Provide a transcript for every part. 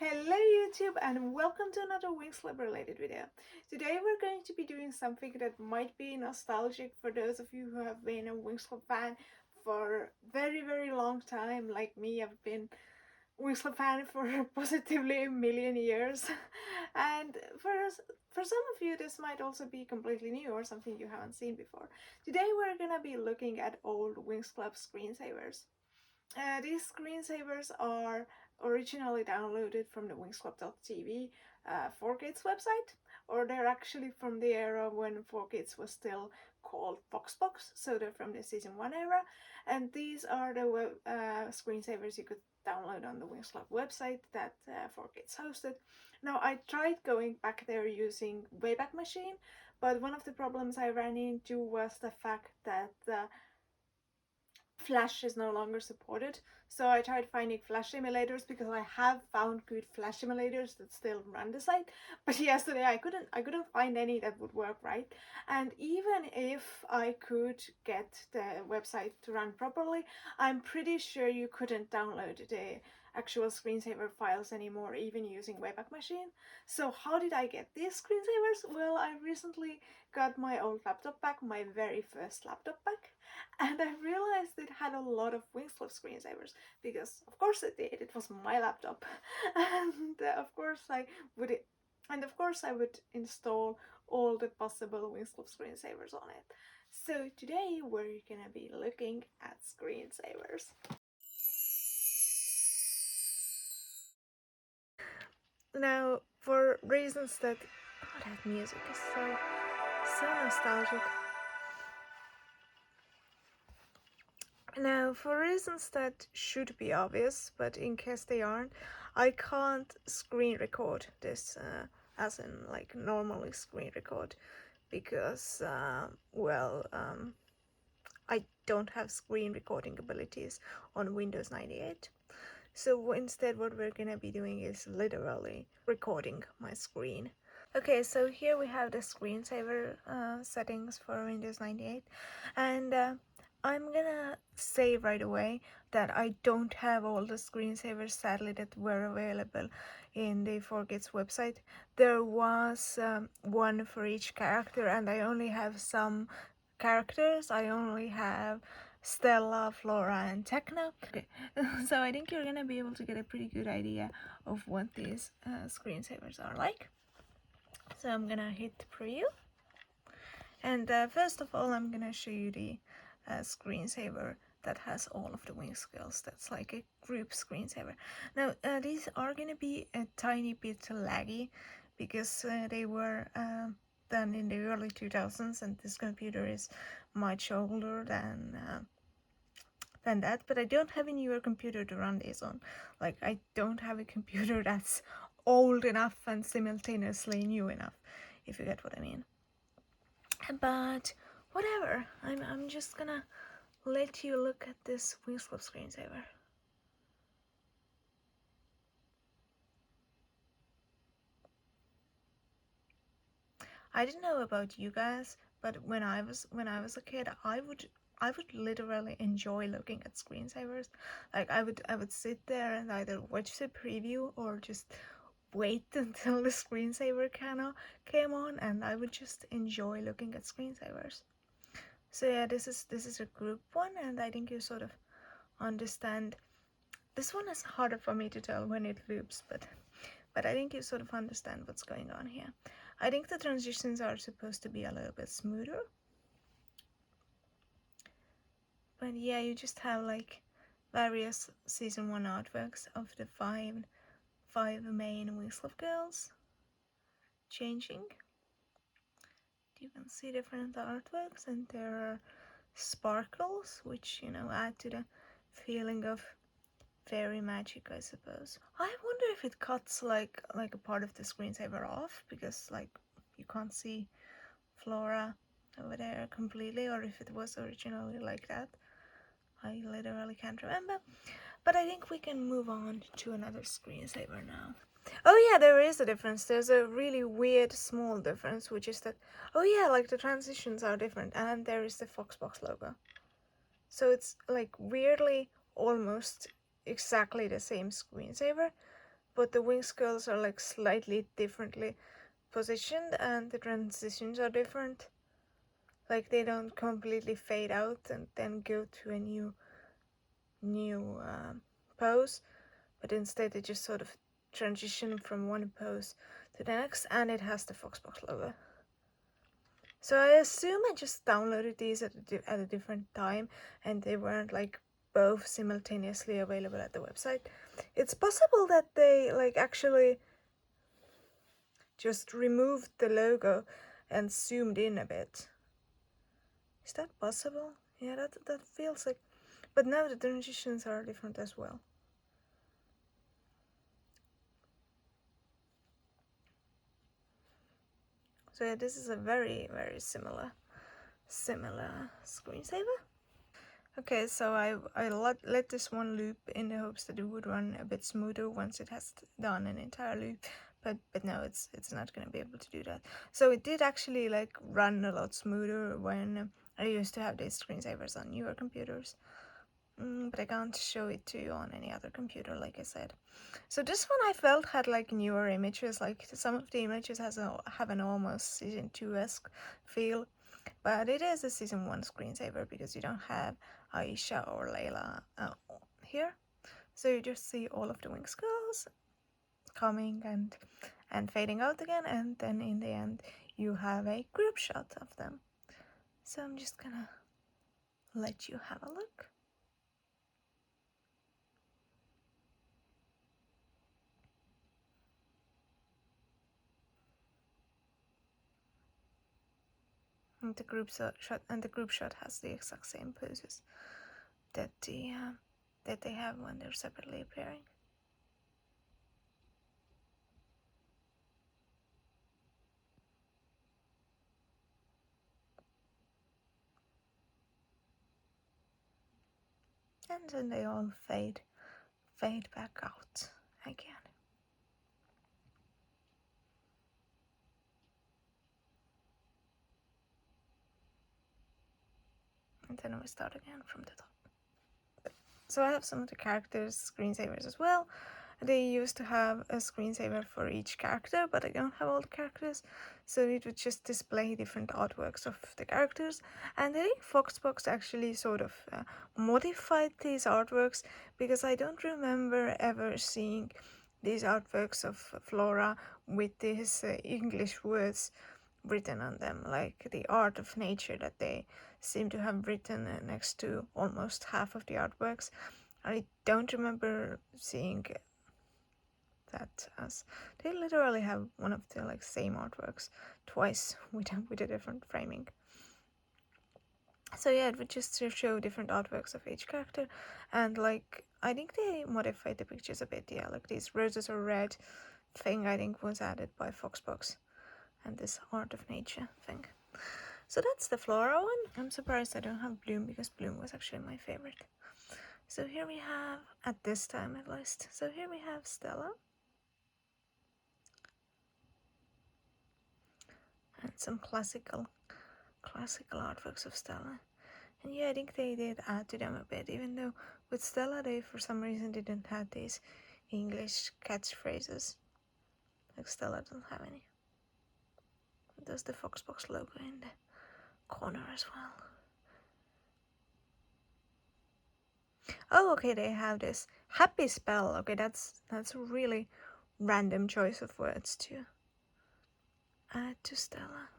Hello YouTube and welcome to another Winx Club related video. Today we're going to be doing something that might be nostalgic for those of you who have been a Winx Club fan for very long time. Like me, I've been Winx Club fan for positively a million years. And for some of you this might also be completely new or something you haven't seen before. Today we're gonna be looking at old Winx Club screensavers. These screensavers are originally downloaded from the winxclub.tv 4Kids website, or they're actually from the era when 4Kids was still called Foxbox, so they're from the season 1 era, and these are the screensavers you could download on the Winx Club website that 4Kids hosted. Now, I tried going back there using Wayback Machine, but one of the problems I ran into was the fact that Flash is no longer supported, so I tried finding Flash emulators because I have found good Flash emulators that still run the site, but yesterday I couldn't find any that would work right. And even if I could get the website to run properly, I'm pretty sure you couldn't download the actual screensaver files anymore, even using Wayback Machine. So how did I get these screensavers? Well, I recently got my old laptop back, my very first laptop back, and I realized it had a lot of Winx Club screensavers because, of course, it did. It was my laptop, and of course, I would install all the possible Winx Club screensavers on it. So today we're gonna be looking at screensavers. Now, for reasons that that music is so nostalgic. Now, for reasons that should be obvious, but in case they aren't, I can't screen record this as in like normally screen record because, I don't have screen recording abilities on Windows 98. So instead what we're gonna be doing is literally recording my screen. Okay, so here we have the screensaver settings for Windows 98, and I'm gonna say right away that I don't have all the screensavers sadly that were available in the 4Kids website. There was one for each character, and I only have some characters. I only have Stella, Flora, and Techna. Okay, so I think you're gonna be able to get a pretty good idea of what these screensavers are like. So I'm gonna hit preview, and first of all I'm gonna show you the screensaver that has all of the Winx skills. That's like a group screensaver. Now these are gonna be a tiny bit laggy because they were done in the early 2000s, and this computer is much older than that, but I don't have a newer computer to run this on. Like, I don't have a computer that's old enough and simultaneously new enough, if you get what I mean. But whatever, I'm just gonna let you look at this Winx Club screensaver. I didn't know about you guys, but when I was a kid, I would literally enjoy looking at screensavers. Like, I would sit there and either watch the preview or just wait until the screensaver came on, and I would just enjoy looking at screensavers. So yeah, this is a group one, and I think you sort of understand. This one is harder for me to tell when it loops, but I think you sort of understand what's going on here. I think the transitions are supposed to be a little bit smoother. But yeah, you just have like various season 1 artworks of the five main Winx Club girls changing. You can see different artworks, and there are sparkles, which, you know, add to the feeling of fairy magic, I suppose. I wonder if it cuts like a part of the screensaver off, because like you can't see Flora over there completely, or if it was originally like that. I literally can't remember. But I think we can move on to another screensaver now. Oh yeah, there is a difference. There's a really weird small difference, which is that, oh yeah, like the transitions are different, and there is the Foxbox logo. So it's like weirdly almost exactly the same screensaver, but the Winx girls are like slightly differently positioned and the transitions are different. Like they don't completely fade out and then go to a new pose, but instead they just sort of transition from one pose to the next, and it has the Foxbox logo. So I assume I just downloaded these at a different time and they weren't like both simultaneously available at the website. It's possible that they like actually just removed the logo and zoomed in a bit. Is that possible? Yeah, that feels like, but now the transitions are different as well. So yeah, this is a very similar screensaver. Okay, so I let this one loop in the hopes that it would run a bit smoother once it has done an entire loop, but no, it's not gonna be able to do that. So it did actually like run a lot smoother when I used to have these screensavers on newer computers, but I can't show it to you on any other computer, like I said. So this one I felt had like newer images, like some of the images have an almost season 2-esque feel, but it is a season 1 screensaver because you don't have Aisha or Layla here. So you just see all of the Winx girls coming and fading out again, and then in the end you have a group shot of them. So I'm just gonna let you have a look. And the group shot has the exact same poses that they have when they're separately appearing. And then they all fade back out again. And then we start again from the top. So I have some of the characters' screensavers as well. They used to have a screensaver for each character, but I don't have all the characters, so it would just display different artworks of the characters. And I think Foxbox actually sort of modified these artworks, because I don't remember ever seeing these artworks of Flora with these English words written on them, like the art of nature that they seem to have written next to almost half of the artworks. I don't remember seeing that, as they literally have one of the like same artworks twice with a different framing. So yeah, it would just show different artworks of each character, and like I think they modified the pictures a bit. Yeah, like these roses are red thing I think was added by Foxbox, and this art of nature thing. So that's the Flora one. I'm surprised I don't have Bloom, because Bloom was actually my favorite. So here we have, at this time at least, so here we have Stella. And some classical artworks of Stella. And yeah, I think they did add to them a bit, even though with Stella they for some reason didn't have these English catchphrases. Like Stella doesn't have any. There's the Foxbox logo in the corner as well. Oh, okay, they have this happy spell. Okay, that's a really random choice of words to add to Stella.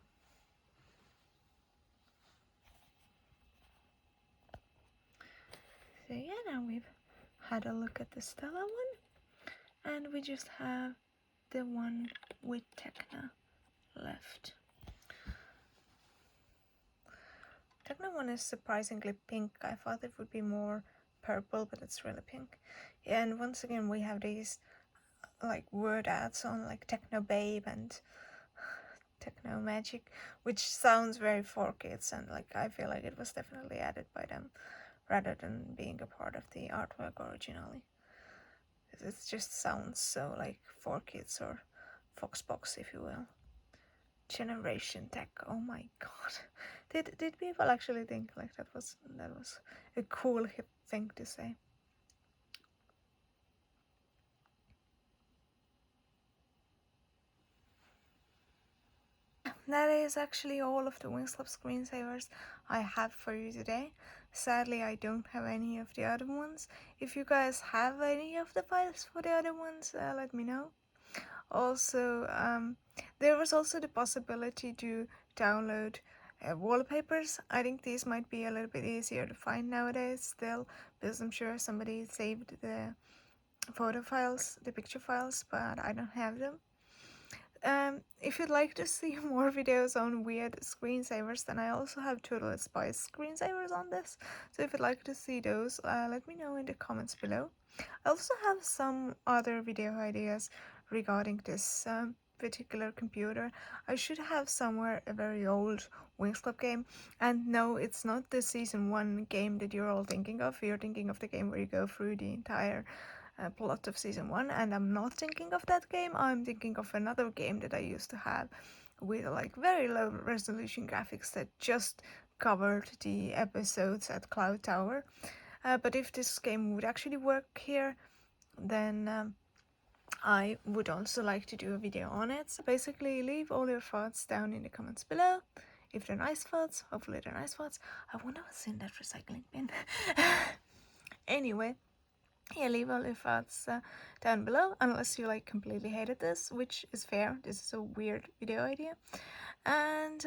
So yeah, now we've had a look at the Stella one, and we just have the one with Tekna left. Tekna one is surprisingly pink. I thought it would be more purple, but it's really pink. Yeah, and once again we have these like word ads on like Techno Babe and Techno Magic, which sounds very for kids, and like I feel like it was definitely added by them rather than being a part of the artwork originally. It just sounds so like for kids, or Foxbox, if you will. Generation tech. Oh my god. Did people actually think like that was a cool hip thing to say? that is actually all of the Winx Club screensavers I have for you today. Sadly, I don't have any of the other ones. If you guys have any of the files for the other ones, let me know. Also, there was also the possibility to download wallpapers. I think these might be a little bit easier to find nowadays still, because I'm sure somebody saved the photo files, the picture files, but I don't have them. If you'd like to see more videos on weird screensavers, then I also have Total Spice screensavers on this. So if you'd like to see those, let me know in the comments below. I also have some other video ideas regarding this particular computer. I should have somewhere a very old Winx Club game. And no, it's not the season 1 game that you're all thinking of. You're thinking of the game where you go through the entire plot of season 1, and I'm not thinking of that game. I'm thinking of another game that I used to have with like very low resolution graphics that just covered the episodes at Cloud Tower. But if this game would actually work here, then I would also like to do a video on it. So basically, leave all your thoughts down in the comments below. If they're nice thoughts, hopefully they're nice thoughts. I wonder what's in that recycling bin. Anyway, yeah, leave all your thoughts down below, unless you like completely hated this, which is fair. This is a weird video idea. And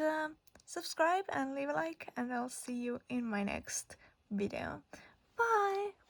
subscribe and leave a like, and I'll see you in my next video. Bye!